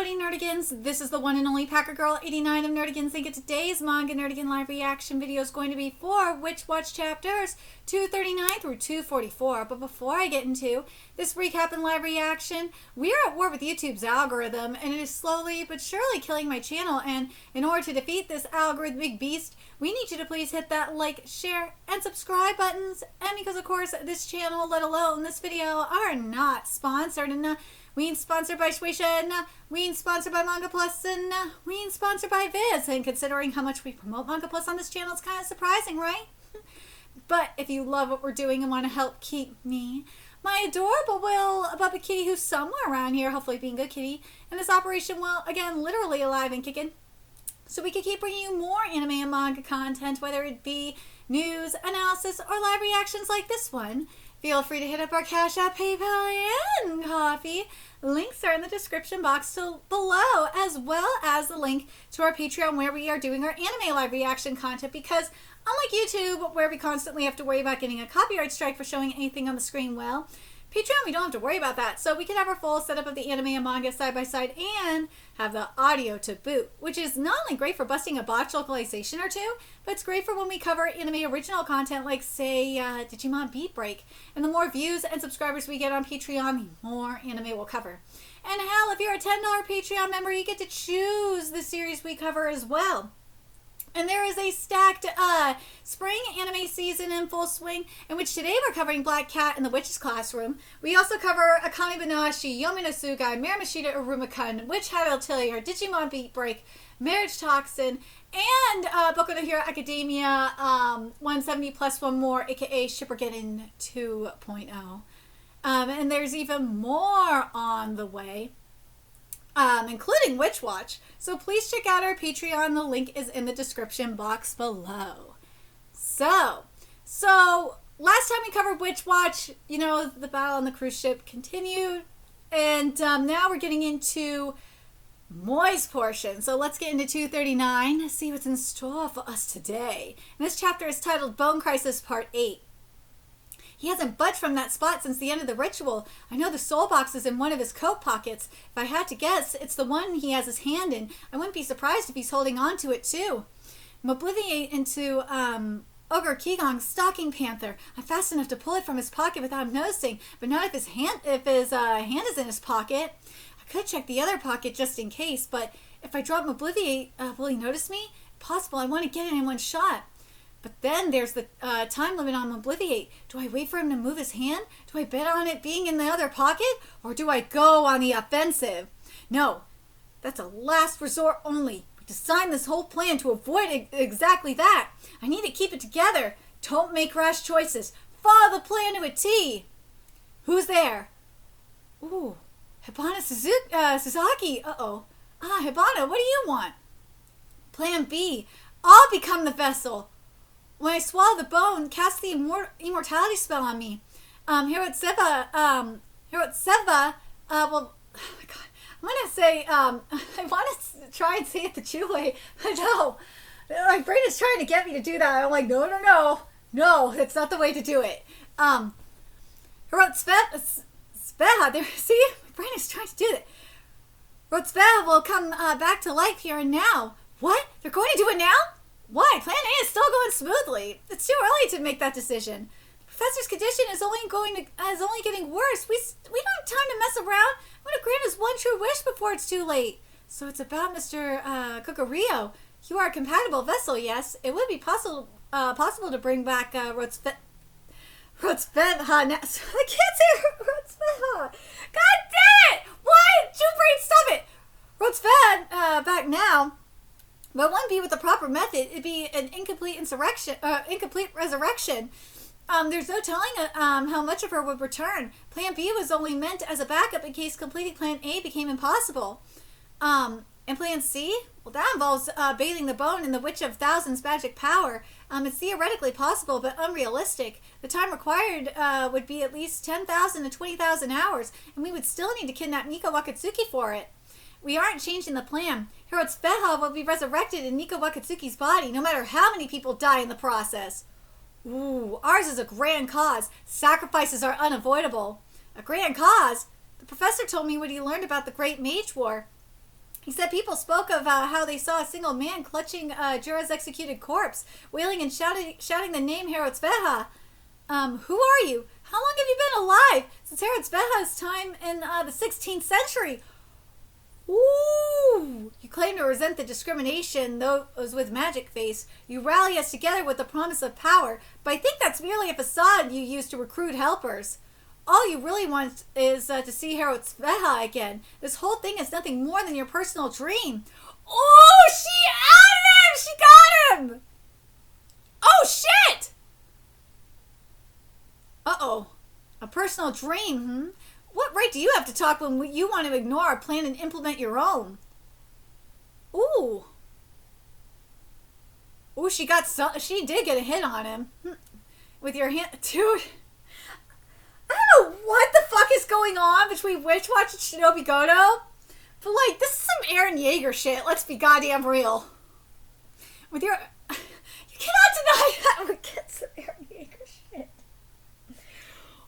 Howdy Nerdigans, this is the one and only Packer Girl 89 of Nerdigans. And today's Manga Nerdigan live reaction video is going to be for Witch Watch chapters 239 through 244. But before I get into this recap and live reaction, we are at war with YouTube's algorithm, and it is slowly but surely killing my channel. And in order to defeat this algorithmic beast, we need you to please hit that like, share, and subscribe buttons. And because of course this channel, let alone this video, are not sponsored, and we ain't sponsored by Shueisha, and we ain't sponsored by Manga Plus, and we ain't sponsored by Viz. And considering how much we promote Manga Plus on this channel, it's kind of surprising, right? But if you love what we're doing and want to help keep me, my adorable Bubba Kitty, who's somewhere around here, hopefully being good kitty, and this operation, well, again, literally alive and kicking, so we can keep bringing you more anime and manga content, whether it be news, analysis, or live reactions like this one. Feel free to hit up our Cash App, PayPal, and Coffee. Links are in the description box below, as well as the link to our Patreon, where we are doing our anime live reaction content, because unlike YouTube, where we constantly have to worry about getting a copyright strike for showing anything on the screen, well, Patreon, we don't have to worry about that. So we can have our full setup of the anime and manga side by side and have the audio to boot, which is not only great for busting a botch localization or two, but it's great for when we cover anime original content like, say, Digimon Beat Break. And the more views and subscribers we get on Patreon, the more anime we'll cover. And hell, if you're a $10 Patreon member, you get to choose the series we cover as well. And there is a stacked spring anime season in full swing, in which today we're covering Black Cat in the Witch's Classroom. We also cover Akami Banashi, Yomi no Sugai, Miramashita Urumikun, Witch Hat Atelier, Digimon Beat Break, Marriage Toxin, and Boku no Hero Academia 170 plus one more, aka Shippergeddon 2.0. And there's even more on the way, including Witch Watch. So please check out our Patreon. The link is in the description box below. So last time we covered Witch Watch, you know, the battle on the cruise ship continued, and now we're getting into Moi's portion. So let's get into 239, see what's in store for us today. And this chapter is titled Bone Crisis Part 8. He hasn't budged from that spot since the end of the ritual. I know the soul box is in one of his coat pockets. If I had to guess, it's the one he has his hand in. I wouldn't be surprised if he's holding on to it too. Mobiliate into Ogre Kigong's stocking panther. I'm fast enough to pull it from his pocket without him noticing, but not if his hand is in his pocket. I could check the other pocket just in case, but if I drop Mobiliate, will he notice me? Possible. I want to get it in one shot. But then there's the time limit on Obliviate. Do I wait for him to move his hand? Do I bet on it being in the other pocket? Or do I go on the offensive? No, that's a last resort only. We designed this whole plan to avoid exactly that. I need to keep it together. Don't make rash choices. Follow the plan to a T. Who's there? Ooh, Hibana Suzaki. Uh-oh. Hibana, what do you want? Plan B. I'll become the vessel. When I swallow the bone, cast the immortality spell on me. Hirotseva, well, oh my God, I'm going to say, I want to try and say it the Jew way, but no, my brain is trying to get me to do that. I'm like, no, that's not the way to do it. Hirotseva, there, see, my brain is trying to do it. Hirotseva will come back to life here and now. What? They're going to do it now? Why? Plan A is still going smoothly. It's too early to make that decision. The professor's condition is only getting worse. We don't have time to mess around. I'm going to grant us one true wish before it's too late. So it's about Mr. Kokorio. You are a compatible vessel, yes. It would be possible to bring back Rotsveha. I can't say Rotsveha. God damn it! Why? Brain, stop it! Rotsveha back now. But it wouldn't be with the proper method. It'd be an incomplete resurrection. There's no telling how much of her would return. Plan B was only meant as a backup in case completing Plan A became impossible. And Plan C? Well, that involves bathing the bone in the Witch of Thousands' magic power. It's theoretically possible, but unrealistic. The time required would be at least 10,000 to 20,000 hours, and we would still need to kidnap Nico Wakatsuki for it. We aren't changing the plan. Hirotsveha will be resurrected in Nico Wakatsuki's body, no matter how many people die in the process. Ooh, ours is a grand cause. Sacrifices are unavoidable. A grand cause? The professor told me what he learned about the Great Mage War. He said people spoke of how they saw a single man clutching Jura's executed corpse, wailing and shouting the name Herodsveha. Who are you? How long have you been alive? Since Herodsveha's time in the 16th century. Ooh! You claim to resent the discrimination, those with magic face. You rally us together with the promise of power, but I think that's merely a facade you use to recruit helpers. All you really want is to see Herodsveha again. This whole thing is nothing more than your personal dream. Oh, she outed him! She got him! Oh, shit! Uh-oh. A personal dream, hmm? What right do you have to talk when you want to ignore our plan and implement your own? Ooh. Ooh, she did get a hit on him. With your hand, dude. I don't know what the fuck is going on between Witch Watch and Shinobi Goto, but like, this is some Eren Yeager shit. Let's be goddamn real. With your, you cannot deny that we get some Eren Yeager shit.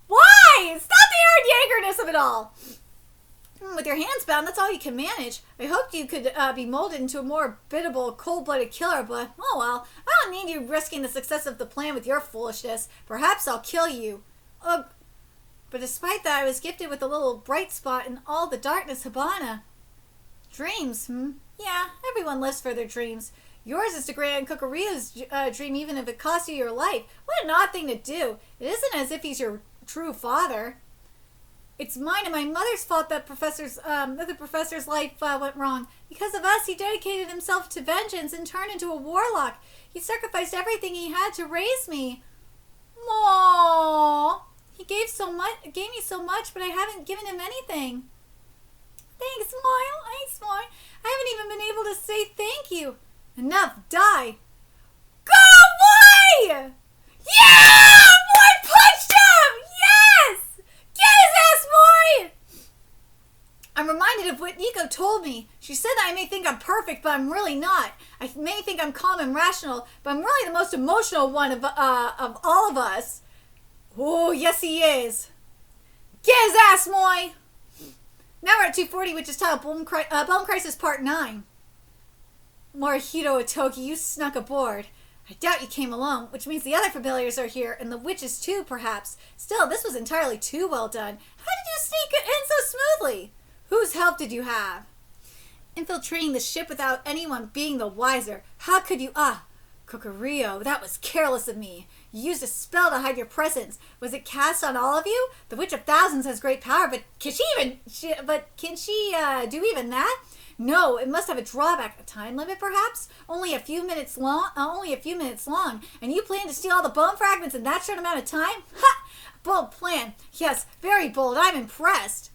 Why? Stop the Eren Yeagerness of it all. With your hands bound, that's all you can manage. I hoped you could be molded into a more biddable, cold-blooded killer, but oh well. I don't need you risking the success of the plan with your foolishness. Perhaps I'll kill you. Ugh. But despite that, I was gifted with a little bright spot in all the darkness, Hibana. Dreams, Yeah, everyone lives for their dreams. Yours is to grant Kokoriya's dream even if it costs you your life. What an odd thing to do. It isn't as if he's your true father. It's mine and my mother's fault that the professor's life went wrong. Because of us, he dedicated himself to vengeance and turned into a warlock. He sacrificed everything he had to raise me. Aww. He gave me so much, but I haven't given him anything. Thanks, Moyle. Thanks, Moyle. I haven't even been able to say thank you. Enough, die. Go away! Yeah! Moy punched him! Yes! Get his ass, Moy! I'm reminded of what Nico told me. She said that I may think I'm perfect, but I'm really not. I may think I'm calm and rational, but I'm really the most emotional one of all of us. Oh, yes he is. Get his ass, Moy! Now we're at 240, which is titled Bone Crisis Part 9. Morihito Otogi, you snuck aboard. I doubt you came alone, which means the other familiars are here, and the witches too, perhaps. Still, this was entirely too well done. How did you sneak in so smoothly? Whose help did you have? Infiltrating the ship without anyone being the wiser. How could you? Kokoriyo, that was careless of me. You used a spell to hide your presence. Was it cast on all of you? The Witch of Thousands has great power, but can she do even that? No, it must have a drawback. A time limit, perhaps? Only a few minutes long. And you plan to steal all the bone fragments in that short amount of time? Ha! Bold plan. Yes, very bold. I'm impressed.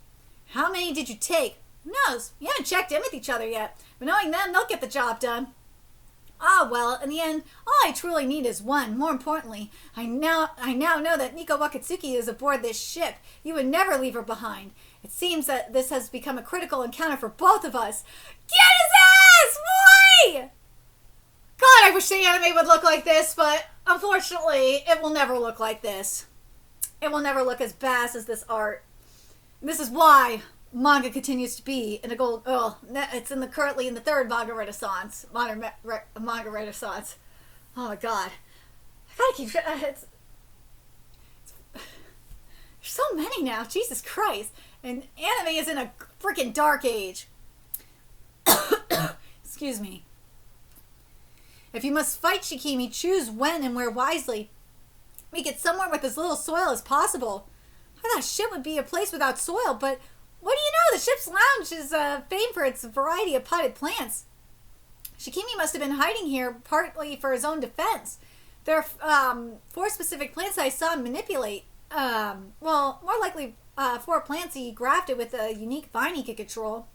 How many did you take? Who knows? We haven't checked in with each other yet. But knowing them, they'll get the job done. Ah, well, in the end, all I truly need is one. More importantly, I now know that Nico Wakatsuki is aboard this ship. You would never leave her behind. It seems that this has become a critical encounter for both of us. Get his ass, boy! God, I wish the anime would look like this, but unfortunately, it will never look like this. It will never look as badass as this art. And this is why manga continues to be in a gold. Oh, it's currently in the third manga renaissance. Manga renaissance. Oh my god, I gotta keep. There's so many now. Jesus Christ, and anime is in a freaking dark age. Excuse me. If you must fight Shikimi, choose when and where wisely. Make it somewhere with as little soil as possible. I thought ship would be a place without soil, but what do you know? The ship's lounge is famed for its variety of potted plants. Shikimi must have been hiding here partly for his own defense. There are 4 specific plants that I saw him manipulate. Well, more likely 4 plants he grafted with a unique vine he could control.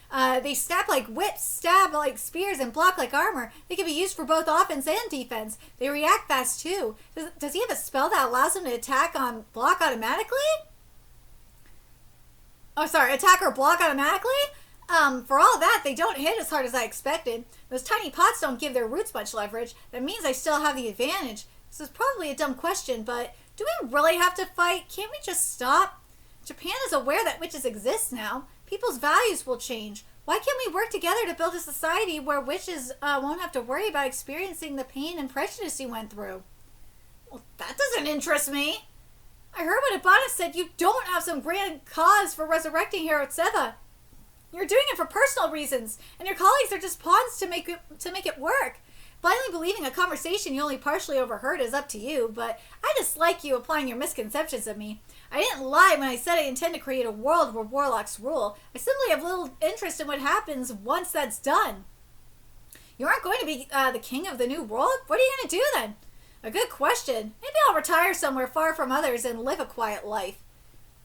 They snap like whips, stab like spears, and block like armor. They can be used for both offense and defense. They react fast too. Does he have a spell that allows him to attack on block automatically? Oh, sorry, attack or block automatically? For all that, they don't hit as hard as I expected. Those tiny pots don't give their roots much leverage. That means I still have the advantage. This is probably a dumb question, but do we really have to fight? Can't we just stop? Japan is aware that witches exist now. People's values will change. Why can't we work together to build a society where witches won't have to worry about experiencing the pain and prejudice you went through? Well, that doesn't interest me. I heard what Ibana said. You don't have some grand cause for resurrecting Hirotseva. You're doing it for personal reasons, and your colleagues are just pawns to make it work. Blindly believing a conversation you only partially overheard is up to you, but I dislike you applying your misconceptions of me. I didn't lie when I said I intend to create a world where warlocks rule. I simply have little interest in what happens once that's done. You aren't going to be the king of the new world? What are you going to do then? A good question. Maybe I'll retire somewhere far from others and live a quiet life.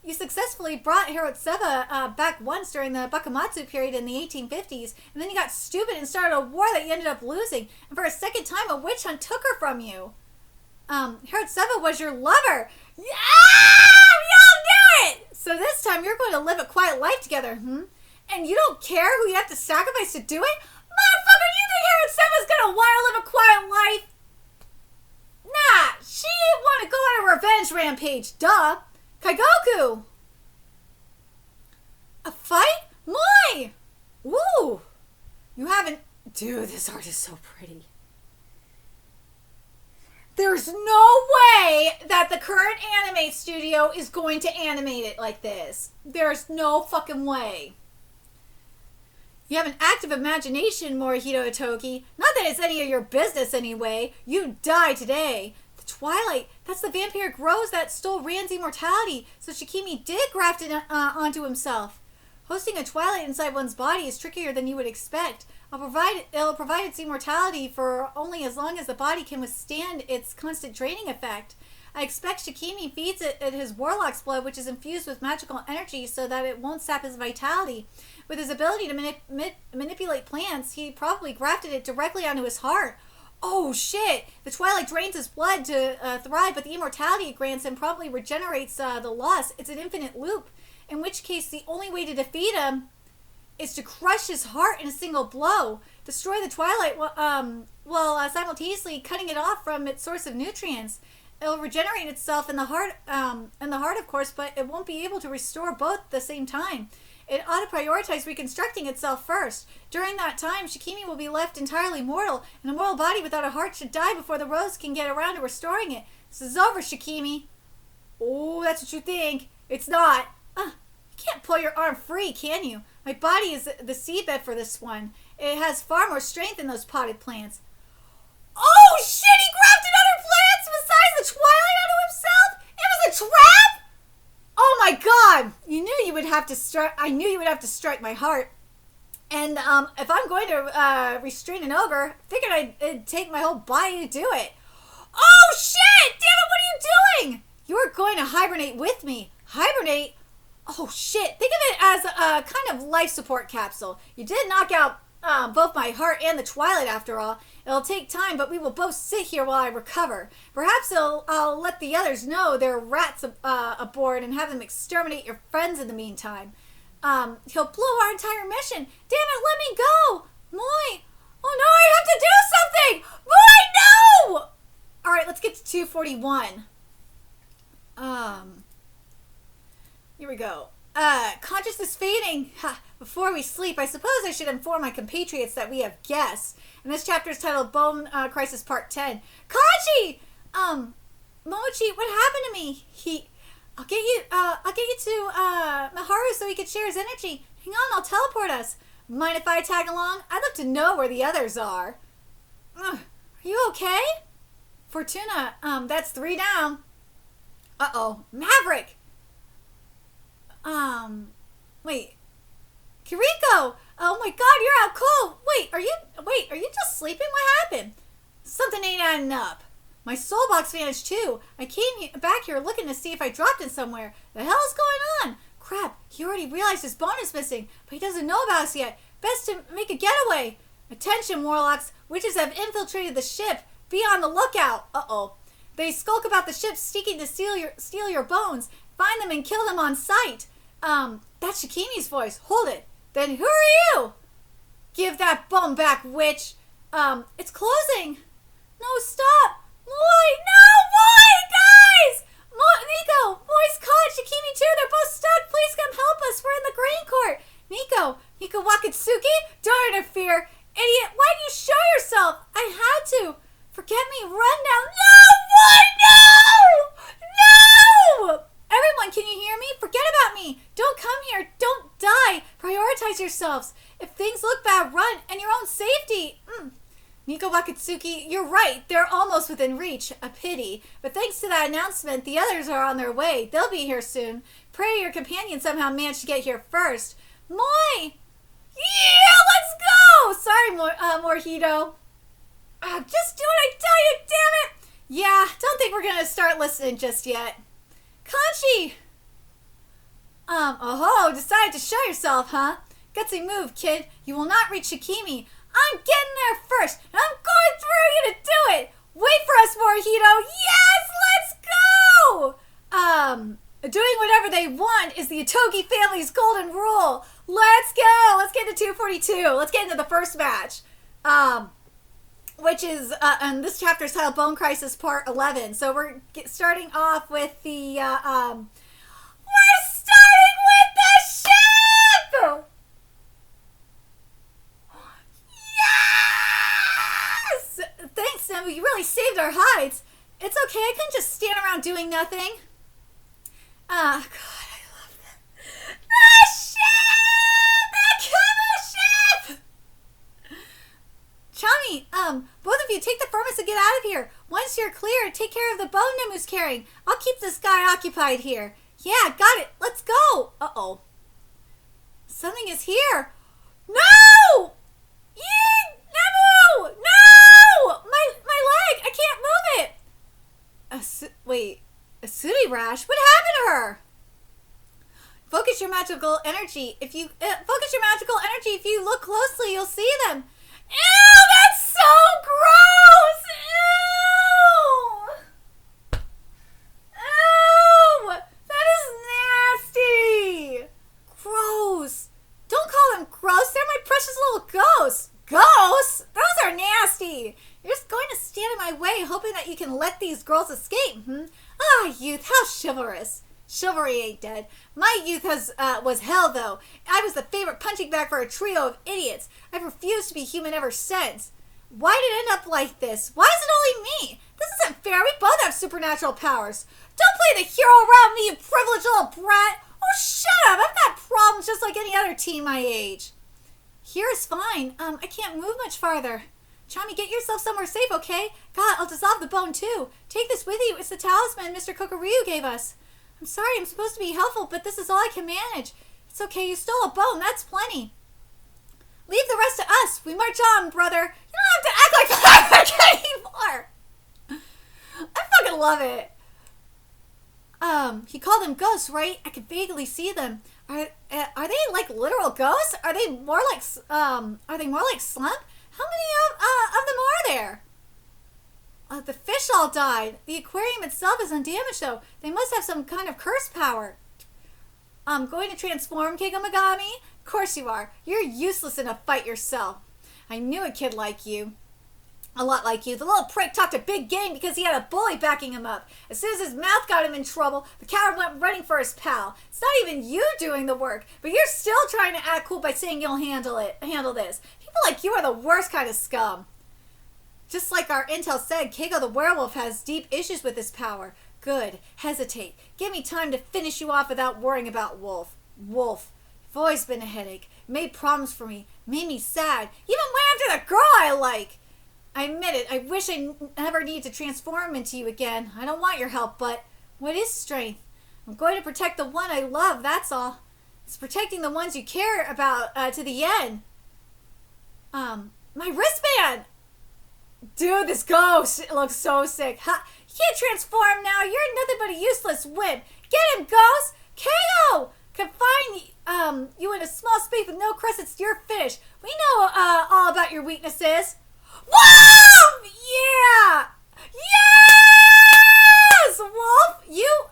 You successfully brought Hirotseva back once during the Bakumatsu period in the 1850s, and then you got stupid and started a war that you ended up losing, and for a second time a witch hunt took her from you. Hirotseva was your lover. Yeah! We all knew it! So this time you're going to live a quiet life together, And you don't care who you have to sacrifice to do it? Motherfucker, you think Hirotseva's gonna want to live a quiet life? Nah, she didn't want to go on a revenge rampage, duh. Kaigoku! A fight? Moi! Woo! You haven't... Dude, this art is so pretty. There's no way that the current anime studio is going to animate it like this. There's no fucking way. You have an active imagination, Morihito Itoki. Not that it's any of your business anyway. You die today. The Twilight, that's the vampire grows that stole Rand's immortality, so Shikimi did graft it onto himself. Hosting a Twilight inside one's body is trickier than you would expect. It'll provide its immortality for only as long as the body can withstand its constant draining effect. I expect Shikimi feeds it his warlock's blood, which is infused with magical energy so that it won't sap his vitality. With his ability to manipulate plants, he probably grafted it directly onto his heart. Oh shit! The Twilight drains his blood to thrive, but the immortality it grants him probably regenerates the loss. It's an infinite loop. In which case, the only way to defeat him is to crush his heart in a single blow. Destroy the Twilight while simultaneously cutting it off from its source of nutrients. It'll regenerate itself in the heart, of course, but it won't be able to restore both at the same time. It ought to prioritize reconstructing itself first. During that time, Shikimi will be left entirely mortal, and a mortal body without a heart should die before the rose can get around to restoring it. This is over, Shikimi. Oh, that's what you think. It's not. You can't pull your arm free, can you? My body is the seedbed for this one. It has far more strength than those potted plants. Oh, shit! He grafted other plants besides the Twilight onto himself? It was a trap? Oh my god! You knew you would have to strike. I knew you would have to strike my heart. And if I'm going to restrain an ogre, I figured it'd take my whole body to do it. Oh shit! Damn it! What are you doing? You're going to hibernate with me. Hibernate? Oh shit! Think of it as a kind of life support capsule. You did knock out both my heart and the Twilight, after all. It'll take time, but we will both sit here while I recover. Perhaps I'll let the others know there are rats aboard and have them exterminate your friends in the meantime. He'll blow our entire mission. Damn it, let me go! Moi! Oh no, I have to do something! Moi, no! Alright, let's get to 241. Here we go. Consciousness fading. Before we sleep, I suppose I should inform my compatriots that we have guests. And this chapter is titled Bone Crisis Part 10. Kachi! Mochi, what happened to me? I'll get you to Maharu so he can share his energy. Hang on, I'll teleport us. Mind if I tag along? I'd love to know where the others are. Are you okay? Fortuna, that's 3 down. Uh-oh, Maverick! Wait. Kiriko! Oh my god, you're out cold! Wait, are you just sleeping? What happened? Something ain't adding up. My soul box vanished too. I came back here looking to see if I dropped it somewhere. The hell is going on? Crap, he already realized his bone is missing, but he doesn't know about us yet. Best to make a getaway. Attention, warlocks. Witches have infiltrated the ship. Be on the lookout. Uh-oh. They skulk about the ship seeking to steal your bones. Find them and kill them on sight. That's Shikimi's voice. Hold it. Then who are you? Give that bone back, witch. It's closing. No, stop. Moi, no, Moi, guys! Nico, Moi's caught. Shikimi too. They're both stuck. Please come help us. We're in the grain court. Miko Wakatsuki, don't interfere. Idiot, why'd you show yourself? I had to. Forget me, run now. No! Everyone, can you hear me? Forget about me. Don't come here. Don't die. Prioritize yourselves. If things look bad, run, and your own safety. Miko Wakatsuki, you're right. They're almost within reach. A pity. But thanks to that announcement, the others are on their way. They'll be here soon. Pray your companion somehow managed to get here first. Moi! Yeah, let's go! Sorry, Morhito. Just do what I tell you, damn it! Yeah, don't think we're gonna start listening just yet. Kanchi! Decided to show yourself, huh? Gutsy move, kid. You will not reach Shikimi. I'm getting there first, and I'm going through you to do it! Wait for us, Morhito! Yes, let's go! Doing whatever they want is the Itogi family's golden rule. Let's go! Let's get to 242. Let's get into the first match. Which is, and this chapter is titled Bone Crisis Part 11. So we're starting off with the, we're starting with the ship! Yes! Thanks, Nemu. You really saved our hides. It's okay. I couldn't just stand around doing nothing. God, I love that. The ship! The Kama ship! Chami, both of you take the furnace and get out of here. Once you're clear, take care of the bone Nemu's carrying. I'll keep this guy occupied here. Yeah, got it. Let's go. Uh-oh. Something is here. No! Yee! Nemu! No! My leg! I can't move it! Wait. A sooty rash? What happened to her? Focus your magical energy. If you look closely, you'll see them. Ew, that's so gross! Ew! Ew! That is nasty! Gross. Don't call them gross. They're my precious little ghosts. Ghosts? Those are nasty. You're just going to stand in my way, hoping that you can let these girls escape, Ah, youth, how chivalrous. Chivalry ain't dead. My youth was hell, though. I was the favorite punching bag for a trio of idiots. I've refused to be human ever since. Why did it end up like this? Why is it only me? This isn't fair. We both have supernatural powers. Don't play the hero around me, you privileged little brat. Oh, shut up. I've got problems just like any other teen my age. Here is fine. I can't move much farther. Chami, get yourself somewhere safe, okay? God, I'll dissolve the bone, too. Take this with you. It's the talisman Mr. Kokoryu gave us. I'm sorry, I'm supposed to be helpful, but this is all I can manage. It's okay, you stole a bone. That's plenty. Leave the rest to us. We march on, brother. You don't have to act like that anymore. I fucking love it. He called them ghosts, right? I can vaguely see them. Are they like literal ghosts? Are they more like slump? How many of them are there? The fish all died. The aquarium itself is undamaged, though. They must have some kind of curse power. I'm going to transform, Keiko Megami? Of course you are. You're useless in a fight yourself. I knew a kid like you. A lot like you. The little prick talked a big game because he had a bully backing him up. As soon as his mouth got him in trouble, the coward went running for his pal. It's not even you doing the work, but you're still trying to act cool by saying you'll handle this. People like you are the worst kind of scum. Just like our intel said, Keiko the werewolf has deep issues with his power. Good. Hesitate. Give me time to finish you off without worrying about Wolf. Wolf. You've always been a headache. Made problems for me. Made me sad. Even went after the girl I like. I admit it. I wish I never need to transform into you again. I don't want your help, but what is strength? I'm going to protect the one I love, that's all. It's protecting the ones you care about to the end. My wristband! Dude, this ghost, it looks so sick. You can't transform now. You're nothing but a useless wimp. Get him, ghost! KO! Confine you in a small space with no crescents to your finish. We know all about your weaknesses. Whoa! Yeah! Yes! Wolf,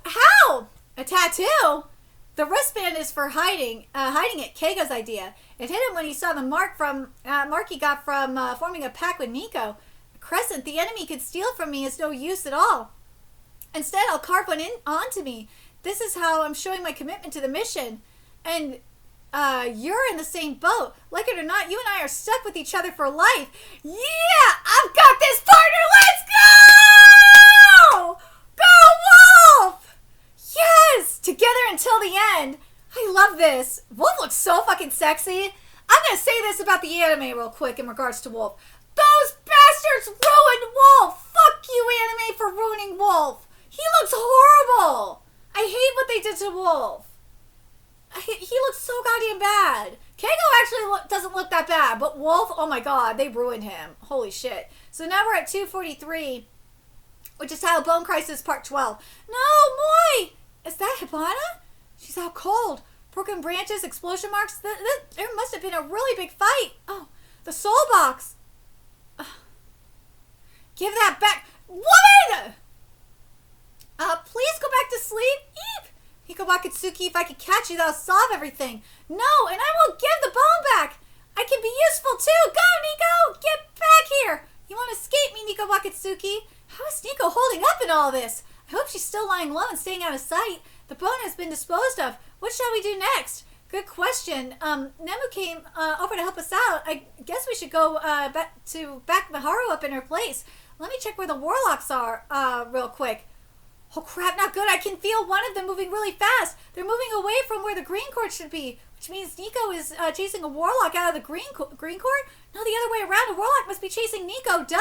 how? A tattoo? The wristband is for hiding it. Keiko's idea. It hit him when he saw the mark he got from forming a pact with Nico. A crescent the enemy could steal from me is no use at all. Instead, I'll carve one onto me. This is how I'm showing my commitment to the mission. And you're in the same boat. Like it or not, you and I are stuck with each other for life. Yeah, I've got this, partner. Let's go! Go, Wolf! Yes! Together until the end. I love this. Wolf looks so fucking sexy. I'm going to say this about the anime real quick in regards to Wolf. Those bastards ruined Wolf. Fuck you, anime, for ruining Wolf. He looks horrible. I hate what they did to Wolf. He looks so goddamn bad. Keigo actually doesn't look that bad, but Wolf, oh my god, they ruined him. Holy shit. So now we're at 243, which is titled Bone Crisis Part 12. No, Moi! Is that Hibana? She's out cold. Broken branches, explosion marks. There must have been a really big fight. Oh, the soul box. Give that back. Woman! Please go back to sleep. Eep! Hiko Wakatsuki, if I could catch you, that'll solve everything. No, and I won't give the bone back. I can be useful too. Go, Nico! Get back here! You won't escape me, Nico Wakatsuki. How is Nico holding up in all this? I hope she's still lying low and staying out of sight. The bone has been disposed of. What shall we do next? Good question. Nemu came over to help us out. I guess we should go back Miharu up in her place. Let me check where the warlocks are real quick. Oh crap, not good. I can feel one of them moving really fast. They're moving away from where the green court should be, which means Nico is chasing a warlock out of the green court? No, the other way around. A warlock must be chasing Nico, duh.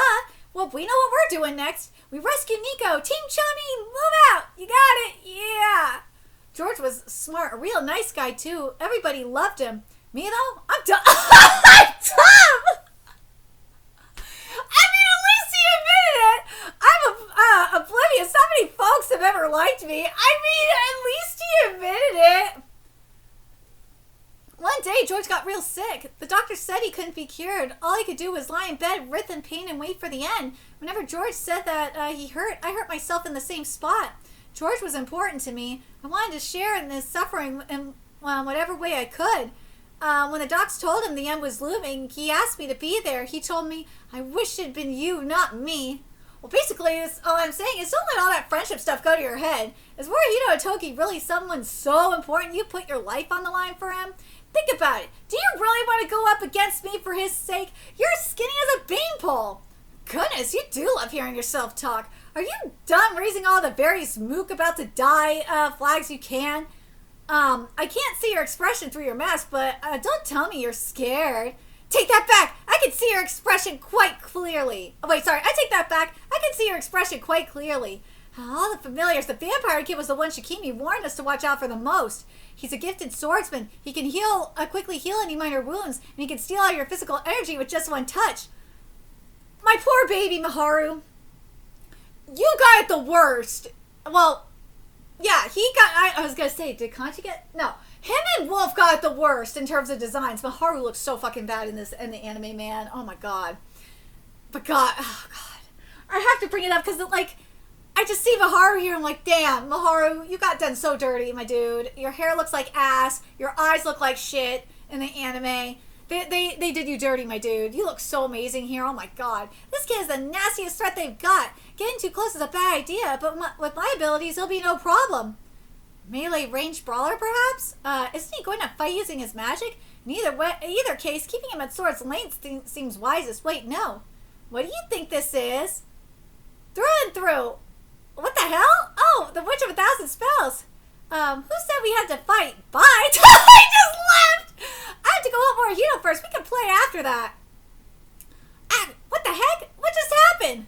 Well, we know what we're doing next. We rescue Nico. Team Chani, move out. You got it. Yeah. George was smart, a real nice guy too. Everybody loved him. Me though, I'm dumb. I'm dumb. I mean, at least he admitted it. I'm oblivious. Not many folks have ever liked me. I mean, at least he admitted it. One day, George got real sick. The doctor said he couldn't be cured. All he could do was lie in bed, writhe in pain, and wait for the end. Whenever George said that I hurt myself in the same spot. George was important to me. I wanted to share in his suffering in whatever way I could. When the docs told him the end was looming, he asked me to be there. He told me, I wish it had been you, not me. Well, basically, all I'm saying is don't let all that friendship stuff go to your head. Is Morihito Otogi really someone so important you put your life on the line for him? Think about it. Do you really want to go up against me for his sake? You're skinny as a beanpole. Goodness, you do love hearing yourself talk. Are you done raising all the various mook about to die flags you can? I can't see your expression through your mask, but don't tell me you're scared. Take that back. I can see your expression quite clearly. Oh, wait, sorry. I take that back. I can see your expression quite clearly. All the familiars. The vampire kid was the one Shikimi warned us to watch out for the most. He's a gifted swordsman. He can quickly heal any minor wounds, and he can steal all your physical energy with just one touch. My poor baby, Miharu. You got it the worst. Well, yeah, he got... I was going to say, did Kanji get... No. Him and Wolf got it the worst in terms of designs. Miharu looks so fucking bad in the anime, man. Oh, my God. But God... Oh, God. I have to bring it up because, like... I just see Miharu here. I'm like, damn, Miharu, you got done so dirty, my dude. Your hair looks like ass. Your eyes look like shit in the anime. They did you dirty, my dude. You look so amazing here. Oh, my God. This kid is the nastiest threat they've got. Getting too close is a bad idea, but with my abilities, it'll be no problem. Melee ranged brawler, perhaps? Isn't he going to fight using his magic? In either case, keeping him at sword's length seems wisest. Wait, no. What do you think this is? Through and through. What the hell? Oh, the Witch of 1,000 Spells. Who said we had to fight? Bye. I just left. I have to go help Morihito first. We can play after that. What the heck? What just happened?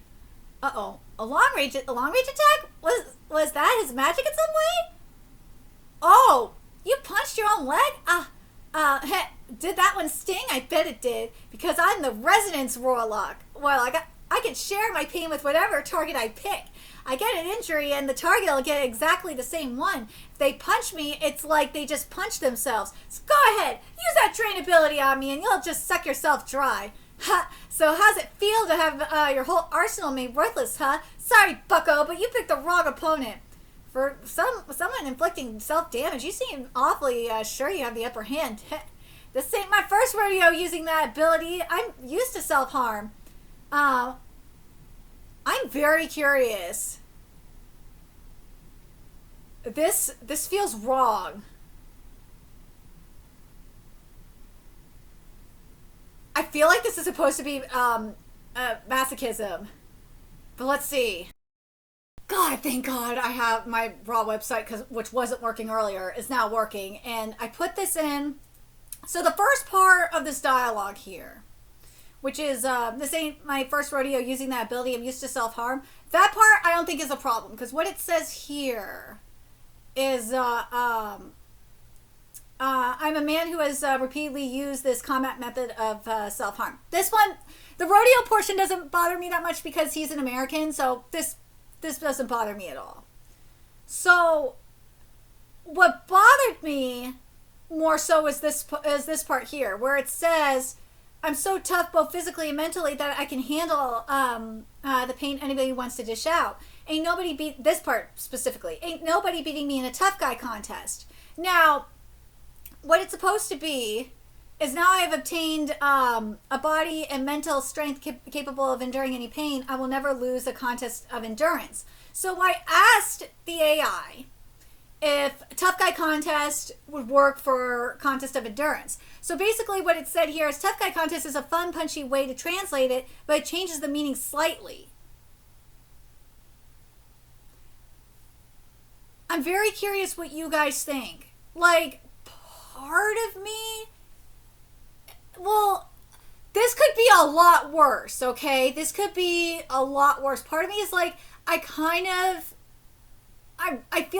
Uh-oh. A long range attack? Was that his magic in some way? Oh, you punched your own leg? Did that one sting? I bet it did. Because I'm the Resonance Warlock. Well, I can share my pain with whatever target I pick. I get an injury and the target will get exactly the same one. If they punch me, it's like they just punched themselves. So go ahead, use that drain ability on me and you'll just suck yourself dry. Ha! So how's it feel to have your whole arsenal made worthless, huh? Sorry, bucko, but you picked the wrong opponent. For someone inflicting self-damage, you seem awfully sure you have the upper hand. This ain't my first rodeo using that ability. I'm used to self-harm. I'm very curious. This feels wrong. I feel like this is supposed to be masochism. But let's see. God, thank God I have my Raw website, which wasn't working earlier, is now working. And I put this in. So the first part of this dialogue here, which is, this ain't my first rodeo using that ability, I'm used to self-harm. That part I don't think is a problem, because what it says here is, I'm a man who has repeatedly used this combat method of self-harm. This one, the rodeo portion doesn't bother me that much because he's an American, so this doesn't bother me at all. So what bothered me more so is this part here, where it says, I'm so tough both physically and mentally that I can handle the pain anybody wants to dish out. Ain't nobody this part specifically, ain't nobody beating me in a tough guy contest. Now, what it's supposed to be is now I have obtained a body and mental strength capable of enduring any pain. I will never lose a contest of endurance. So I asked the AI if tough guy contest would work for contest of endurance. So basically what it said here is tough guy contest is a fun, punchy way to translate it, but it changes the meaning slightly. I'm very curious what you guys think. Like, part of me, well, this could be a lot worse, okay? This could be a lot worse. Part of me is like, I feel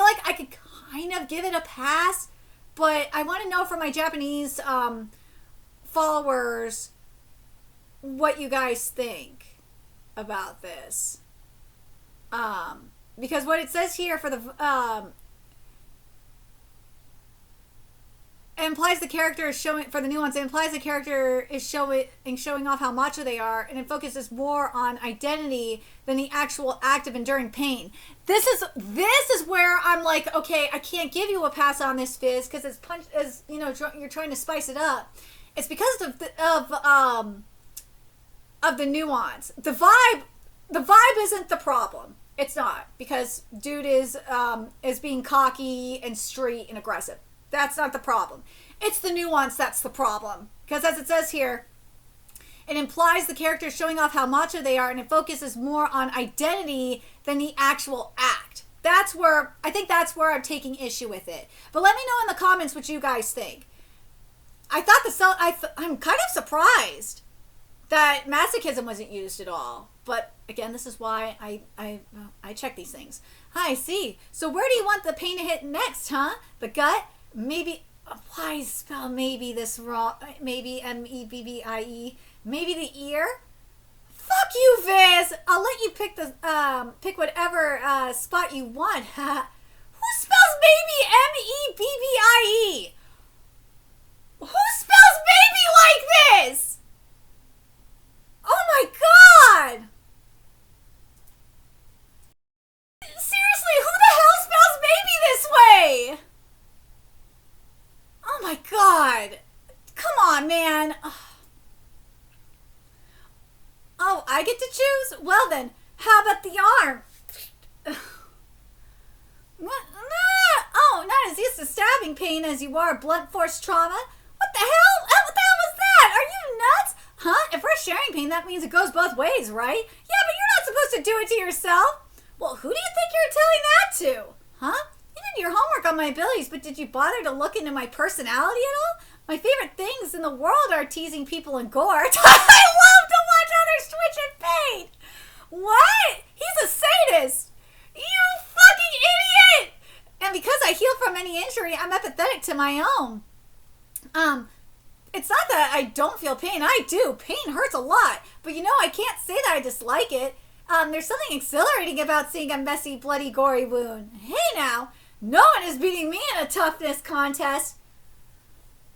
like I could kind of give it a pass, but I want to know from my Japanese followers what you guys think about this. Because what it says here for the implies the character is showing, for the nuance, it implies the character is showing off how macho they are, and it focuses more on identity than the actual act of enduring pain. This is where I'm like, okay, I can't give you a pass on this, Fizz, because it's you know, you're trying to spice it up. It's because of the nuance. The vibe isn't the problem. It's not, because dude is being cocky and street and aggressive. That's not the problem. It's the nuance that's the problem. Because as it says here, it implies the character showing off how macho they are, and it focuses more on identity than the actual act. I think that's where I'm taking issue with it. But let me know in the comments what you guys think. I'm kind of surprised that masochism wasn't used at all. But again, this is why I check these things. Hi, see. So where do you want the pain to hit next, huh? The gut? Maybe, why spell maybe this wrong? Maybe M-E-B-B-I-E. Maybe the ear? Fuck you, Viz! I'll let you pick whatever spot you want. Who spells maybe M-E-B-B-I-E? Who spells maybe like this? Oh my god! Seriously, who the hell spells maybe this way? Oh my god. Come on, man. Oh, I get to choose? Well then, how about the arm? Oh, not as used to stabbing pain as you are blunt force trauma. What the hell? What the hell was that? Are you nuts? Huh? If we're sharing pain, that means it goes both ways, right? Yeah, but you're not supposed to do it to yourself. Well, who do you think you're telling that to? Huh? You did your homework on my abilities, but did you bother to look into my personality at all? My favorite things in the world are teasing people and gore. I love to watch others twitch in pain. What? He's a sadist. You fucking idiot. And because I heal from any injury, I'm empathetic to my own. It's not that I don't feel pain. I do. Pain hurts a lot. But you know, I can't say that I dislike it. There's something exhilarating about seeing a messy, bloody, gory wound. Hey now, no one is beating me in a toughness contest.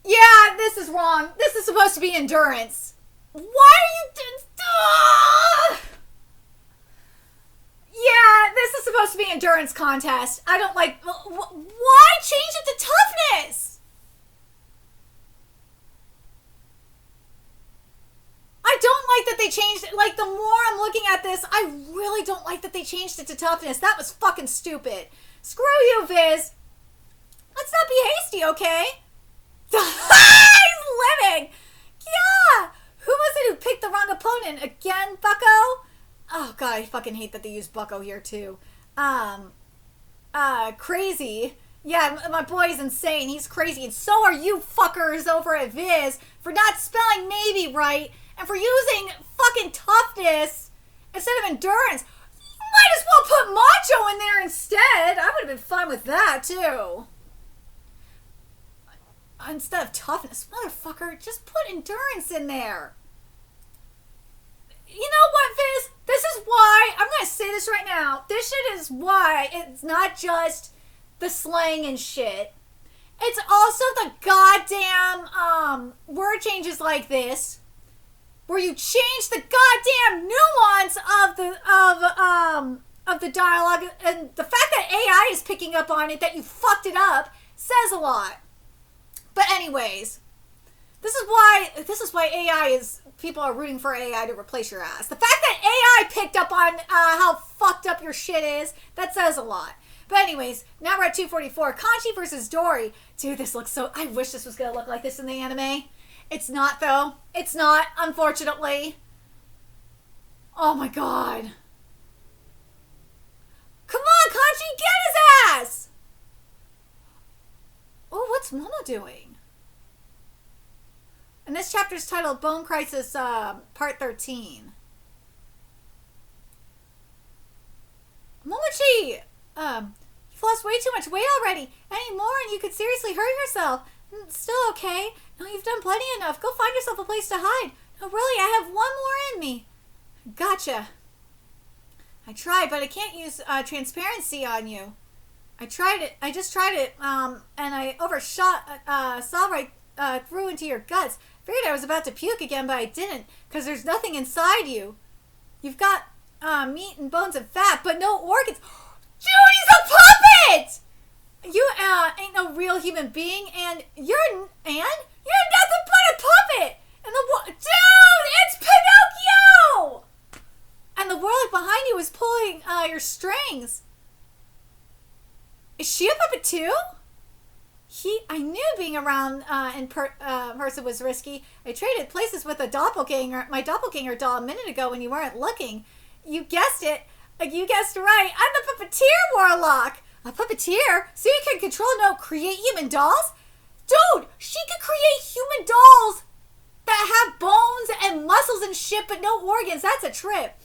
Yeah, this is wrong. This is supposed to be endurance. Why are you... Yeah, this is supposed to be endurance contest. I don't like... Why change it to toughness? I don't like that they changed it. Like, the more I'm looking at this, I really don't like that they changed it to toughness. That was fucking stupid. Screw you, Viz. Let's not be hasty, okay? He's living. Yeah. Who and again, bucko. Oh god, I fucking hate that they use bucko here too. Crazy. Yeah, my boy's insane. He's crazy. And so are you fuckers over at Viz for not spelling maybe right and for using fucking toughness instead of endurance. You might as well put macho in there instead. I would have been fine with that too. Instead of toughness, motherfucker, just put endurance in there. You know what, Viz? This is why, I'm going to say this right now. This shit is why it's not just the slang and shit. It's also the goddamn word changes like this, where you change the goddamn nuance of the dialogue, and the fact that AI is picking up on it, that you fucked it up, says a lot. But anyways, this is why AI is, people are rooting for AI to replace your ass. The fact that AI picked up on how fucked up your shit is, that says a lot. But anyways, now we're at 244. Kanchi versus Dory. Dude, this looks so... I wish this was going to look like this in the anime. It's not, though. It's not, unfortunately. Oh, my God. Come on, Kanchi, get his ass! Oh, what's Momo doing? And this chapter is titled Bone Crisis, Part 13. Momochi! You've lost way too much weight already. Any more and you could seriously hurt yourself. Still okay. No, you've done plenty enough. Go find yourself a place to hide. No, really, I have one more in me. Gotcha. I tried, but I can't use transparency on you. I tried it. I just tried it, and I overshot, saw right through into your guts. Figured I was about to puke again, but I didn't, because there's nothing inside you. You've got meat and bones and fat, but no organs. Dude, he's a puppet! You ain't no real human being, and you're nothing but a puppet! And dude, it's Pinocchio! And the warlock behind you is pulling your strings. Is she a puppet too? I knew being around in person was risky. I traded places with my doppelganger doll a minute ago when you weren't looking. You guessed it. You guessed right. I'm the puppeteer warlock. A puppeteer? So you can create human dolls? Dude, she can create human dolls that have bones and muscles and shit, but no organs. That's a trip.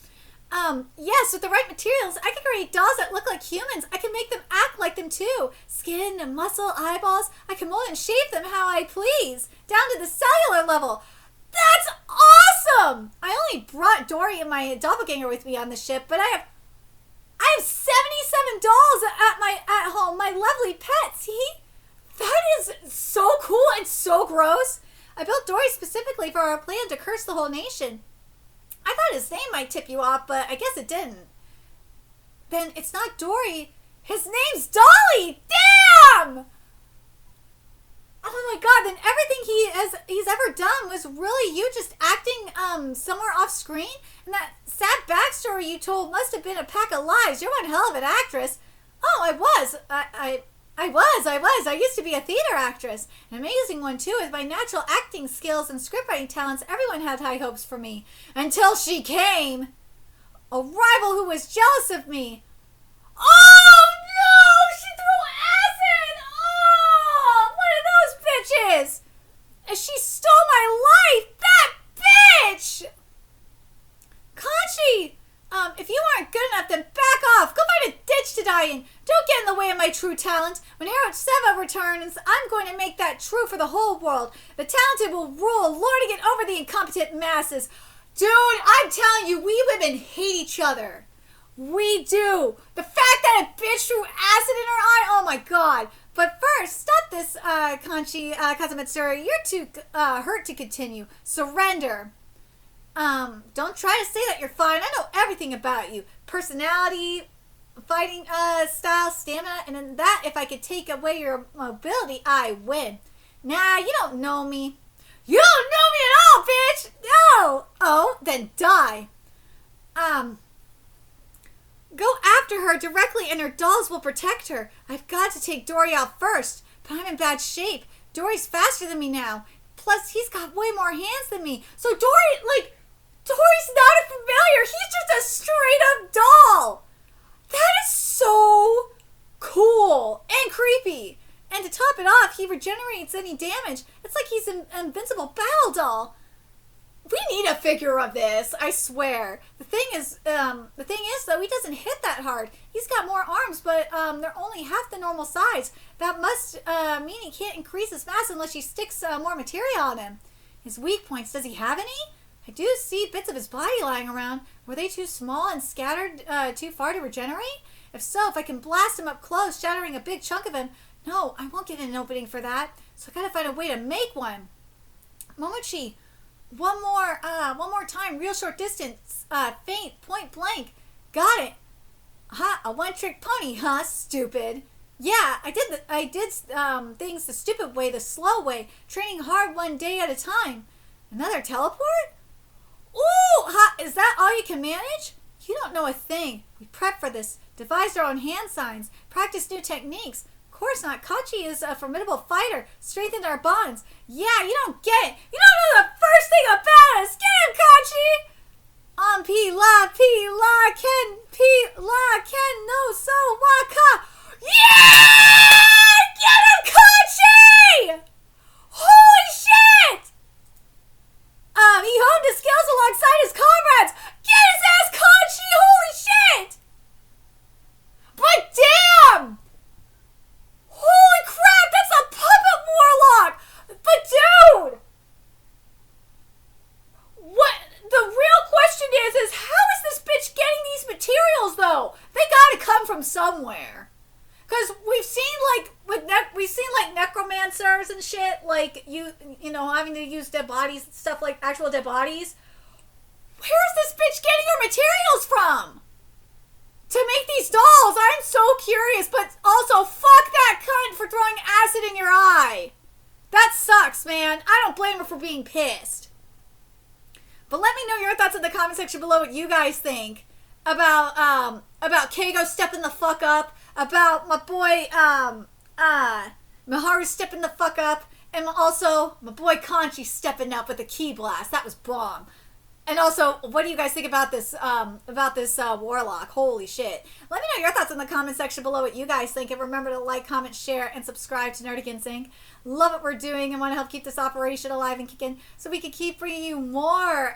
Yes, with the right materials, I can create dolls that look like humans. I can make them act like them too. Skin and muscle, eyeballs. I can mold and shape them how I please, down to the cellular level. That's awesome! I only brought Dory and my doppelganger with me on the ship, but I have 77 dolls at home, my lovely pets. See? That is so cool and so gross. I built Dory specifically for our plan to curse the whole nation. I thought his name might tip you off, but I guess it didn't. Then it's not Dory. His name's Dolly! Damn! Oh my god, then everything he's ever done was really you just acting somewhere off screen? And that sad backstory you told must have been a pack of lies. You're one hell of an actress. Oh, I was. I used to be a theater actress. An amazing one too. With my natural acting skills and scriptwriting talents, everyone had high hopes for me. Until she came. A rival who was jealous of me. Oh no! She threw acid! Oh! One of those bitches! And she stole my life! That bitch! Kanchi! If you aren't good enough, then back off. Go find a ditch to die in. Don't get in the way of my true talent. When Herod Seva returns, I'm going to make that true for the whole world. The talented will rule, lording it over the incompetent masses. Dude, I'm telling you, we women hate each other. We do. The fact that a bitch threw acid in her eye, oh my god. But first, stop this, Kanchi Kazumitsuri. You're too hurt to continue. Surrender. Don't try to say that you're fine. I know everything about you. Personality, fighting style, stamina, and in that, if I could take away your mobility, I win. Nah, you don't know me. You don't know me at all, bitch! No! Oh, then die. Go after her directly and her dolls will protect her. I've got to take Dory out first, but I'm in bad shape. Dory's faster than me now. Plus, he's got way more hands than me. So Dory, Tori's not a familiar. He's just a straight up doll. That is so cool and creepy. And to top it off, he regenerates any damage. It's like he's an invincible battle doll. We need a figure of this, I swear. The thing is though, he doesn't hit that hard. He's got more arms, but they're only half the normal size. That must mean he can't increase his mass unless he sticks more material on him. His weak points, does he have any? I do see bits of his body lying around. Were they too small and scattered too far to regenerate? If so, if I can blast him up close, shattering a big chunk of him. No, I won't get an opening for that. So I gotta find a way to make one. Momochi, one more time, real short distance, faint, point blank. Got it. Huh? A one-trick pony, huh? Stupid. Yeah, I did things the stupid way, the slow way, training hard one day at a time. Another teleport? Ooh, huh? Is that all you can manage? You don't know a thing. We prepped for this, devised our own hand signs, practiced new techniques. Of course not. Kachi is a formidable fighter, strengthened our bonds. Yeah, you don't get it. You don't know the first thing about us. Get him, Kachi! Ken, no, so, waka. Yeah! Get him, Kachi! Holy shit! He honed his skills alongside his comrades. Get his ass, Kachi! Holy shit! But damn! Holy crap, that's a puppet warlock! But dude! What the real question is how is this bitch getting these materials though? They gotta come from somewhere. Cause we've seen necromancers and shit, like you know, having to use dead bodies, stuff like actual dead bodies. Where is this bitch getting her materials from? To make these dolls? I'm so curious, but also fuck that cunt for throwing acid in your eye. That sucks, man. I don't blame her for being pissed. But let me know your thoughts in the comment section below what you guys think about Keigo stepping the fuck up, about my boy Miharu stepping the fuck up, and also my boy Kanchi stepping up with a ki blast. That was bomb. And also, what do you guys think about this Warlock? Holy shit. Let me know your thoughts in the comment section below what you guys think. And remember to like, comment, share, and subscribe to Nerdigans Inc. Love what we're doing and want to help keep this operation alive and kicking so we can keep bringing you more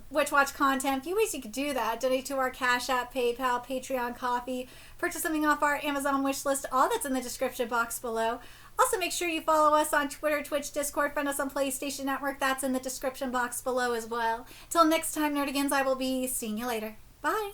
Witch Watch content. A few ways you could do that. Donate to our Cash App, PayPal, Patreon, Coffee. Purchase something off our Amazon wish list. All that's in the description box below. Also, make sure you follow us on Twitter, Twitch, Discord. Find us on PlayStation Network. That's in the description box below as well. Till next time, Nerdigans, I will be seeing you later. Bye.